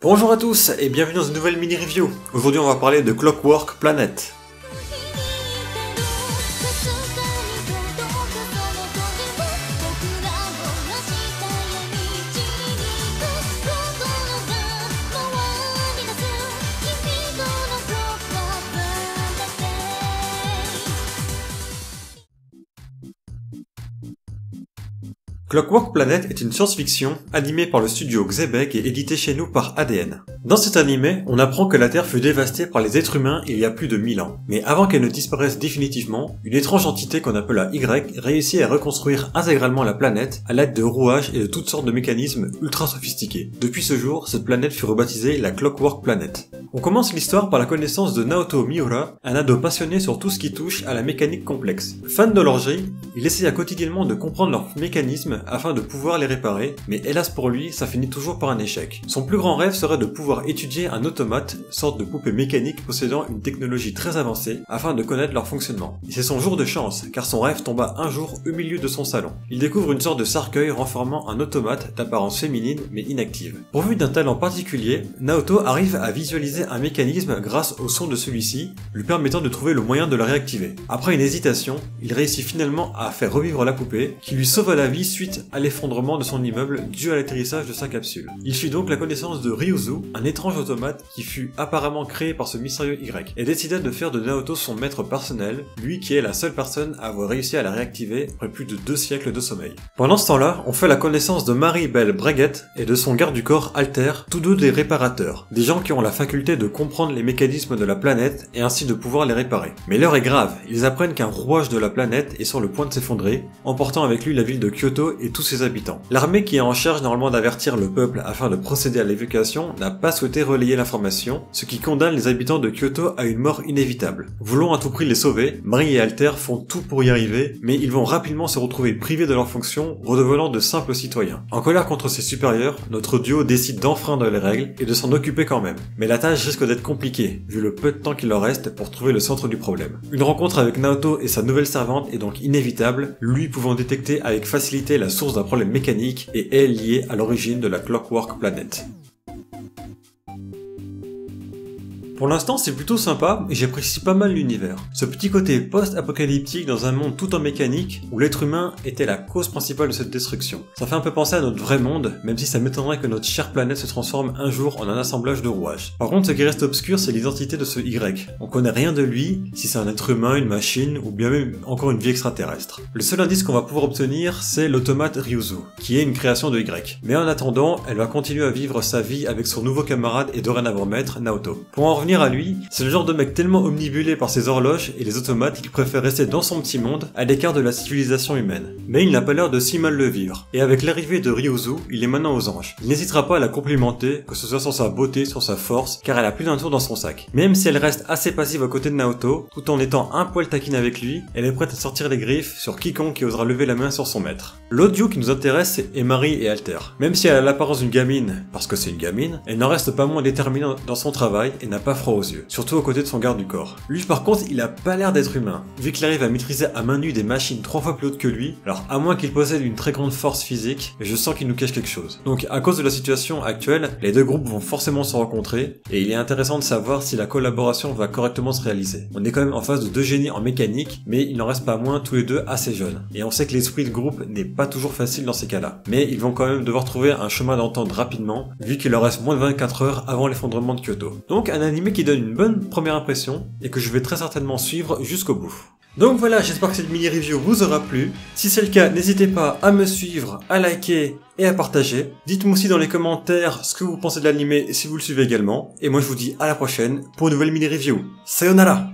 Bonjour à tous et bienvenue dans une nouvelle mini-review. Aujourd'hui on va parler de Clockwork Planet. Clockwork Planet est une science-fiction animée par le studio Xebec et éditée chez nous par ADN. Dans cet animé, on apprend que la Terre fut dévastée par les êtres humains il y a plus de 1000 ans. Mais avant qu'elle ne disparaisse définitivement, une étrange entité qu'on appela Y réussit à reconstruire intégralement la planète à l'aide de rouages et de toutes sortes de mécanismes ultra sophistiqués. Depuis ce jour, cette planète fut rebaptisée la Clockwork Planet. On commence l'histoire par la connaissance de Naoto Miura, un ado passionné sur tout ce qui touche à la mécanique complexe. Fan d'horlogerie, il essaie quotidiennement de comprendre leurs mécanismes afin de pouvoir les réparer, mais hélas pour lui, ça finit toujours par un échec. Son plus grand rêve serait de pouvoir étudier un automate, sorte de poupée mécanique possédant une technologie très avancée, afin de connaître leur fonctionnement. Et c'est son jour de chance, car son rêve tomba un jour au milieu de son salon. Il découvre une sorte de cercueil renfermant un automate d'apparence féminine mais inactive. Pourvu d'un talent particulier, Naoto arrive à visualiser un mécanisme grâce au son de celui-ci, lui permettant de trouver le moyen de le réactiver. Après une hésitation, il réussit finalement à faire revivre la poupée, qui lui sauva la vie suite à l'effondrement de son immeuble dû à l'atterrissage de sa capsule. Il fit donc la connaissance de Ryuzu, un étrange automate qui fut apparemment créé par ce mystérieux Y, et décida de faire de Naoto son maître personnel, lui qui est la seule personne à avoir réussi à la réactiver après plus de 2 siècles de sommeil. Pendant ce temps-là, on fait la connaissance de Marie-Belle Breguet et de son garde du corps Alter, tous deux des réparateurs, des gens qui ont la faculté de comprendre les mécanismes de la planète et ainsi de pouvoir les réparer. Mais l'heure est grave, ils apprennent qu'un rouage de la planète est sur le point de s'effondrer, emportant avec lui la ville de Kyoto et tous ses habitants. L'armée qui est en charge normalement d'avertir le peuple afin de procéder à l'évacuation n'a pas souhaité relayer l'information, ce qui condamne les habitants de Kyoto à une mort inévitable. Voulant à tout prix les sauver, Marie et Alter font tout pour y arriver, mais ils vont rapidement se retrouver privés de leurs fonctions, redevenant de simples citoyens. En colère contre ses supérieurs, notre duo décide d'enfreindre les règles et de s'en occuper quand même. Mais la tâche risque d'être compliquée, vu le peu de temps qu'il leur reste pour trouver le centre du problème. Une rencontre avec Naoto et sa nouvelle servante est donc inévitable, lui pouvant détecter avec facilité la source d'un problème mécanique et est liée à l'origine de la Clockwork Planet. Pour l'instant, c'est plutôt sympa et j'apprécie pas mal l'univers. Ce petit côté post-apocalyptique dans un monde tout en mécanique où l'être humain était la cause principale de cette destruction. Ça fait un peu penser à notre vrai monde, même si ça m'étonnerait que notre chère planète se transforme un jour en un assemblage de rouages. Par contre, ce qui reste obscur, c'est l'identité de ce Y. On connaît rien de lui, si c'est un être humain, une machine ou bien même encore une vie extraterrestre. Le seul indice qu'on va pouvoir obtenir, c'est l'automate Ryuzu, qui est une création de Y. Mais en attendant, elle va continuer à vivre sa vie avec son nouveau camarade et dorénavant maître, Naoto. Pour en revenir à lui, c'est le genre de mec tellement omnibulé par ses horloges et les automates qu'il préfère rester dans son petit monde, à l'écart de la civilisation humaine. Mais il n'a pas l'air de si mal le vivre, et avec l'arrivée de Ryuzu, il est maintenant aux anges. Il n'hésitera pas à la complimenter, que ce soit sur sa beauté, sur sa force, car elle a plus d'un tour dans son sac. Même si elle reste assez passive à côté de Naoto, tout en étant un poil taquine avec lui, elle est prête à sortir les griffes sur quiconque qui osera lever la main sur son maître. L'autre duo qui nous intéresse est Marie et Alter. Même si elle a l'apparence d'une gamine, parce que c'est une gamine, elle n'en reste pas moins déterminée dans son travail et n'a pas froid aux yeux. Surtout aux côtés de son garde du corps. Lui par contre, il a pas l'air d'être humain, vu qu'il arrive à maîtriser à main nue des machines 3 fois plus hautes que lui, alors à moins qu'il possède une très grande force physique, mais je sens qu'il nous cache quelque chose. Donc à cause de la situation actuelle, les deux groupes vont forcément se rencontrer, et il est intéressant de savoir si la collaboration va correctement se réaliser. On est quand même en face de deux génies en mécanique, mais il n'en reste pas moins tous les deux assez jeunes. Et on sait que l'esprit de groupe n'est pas toujours facile dans ces cas-là. Mais ils vont quand même devoir trouver un chemin d'entente rapidement, vu qu'il leur reste moins de 24 heures avant l'effondrement de Kyoto. Donc un animé qui donne une bonne première impression et que je vais très certainement suivre jusqu'au bout. Donc voilà, j'espère que cette mini-review vous aura plu. Si c'est le cas, n'hésitez pas à me suivre, à liker et à partager. Dites-moi aussi dans les commentaires ce que vous pensez de l'animé et si vous le suivez également. Et moi je vous dis à la prochaine pour une nouvelle mini-review. Sayonara!